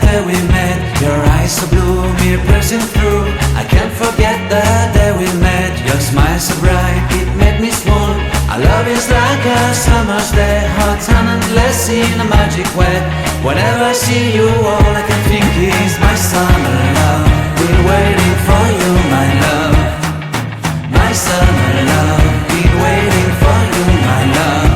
day we met. Your eyes so blue, me piercing through. I can't forget the day we met. Your smile so bright, it made me swoon. Our love is like a summer's day, hot and endless in a magic way. Whenever I see you, all I can think is my summer love. Been waiting for you, my love. My summer love. Been waiting for you, my love.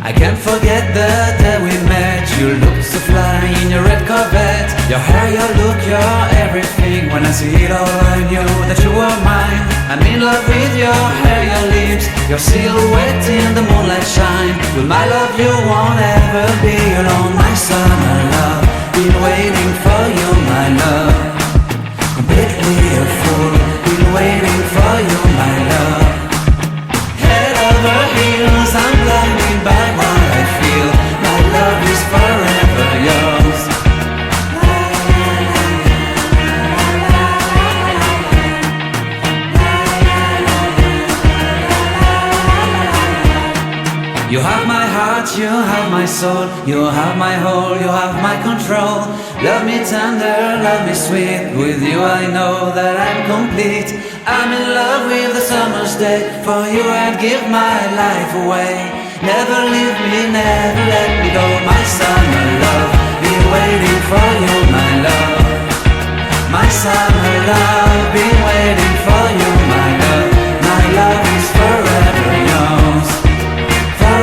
I can't forget the day we met. You looked so fly in your red Corvette. Your hair, your look, your everything. When I see it all, I knew that you were mine. I'm in love with your hair, your lips, your silhouette in the moonlight shine. With my love you won't ever be alone. My summer love, been waiting for you, my love. Completely a fool, been waiting for you, my love. Head over heels, I'm blinded by what I feel. My love is forever yours. You have my heart, you have my soul. You have my whole, you have my control. Love me tender, love me sweet. With you I know that I'm complete. I'm in love with the summer's day. For you I'd give my life away. Never leave me, never let me go. My summer love, been waiting for you, my love. My summer love, been waiting for you.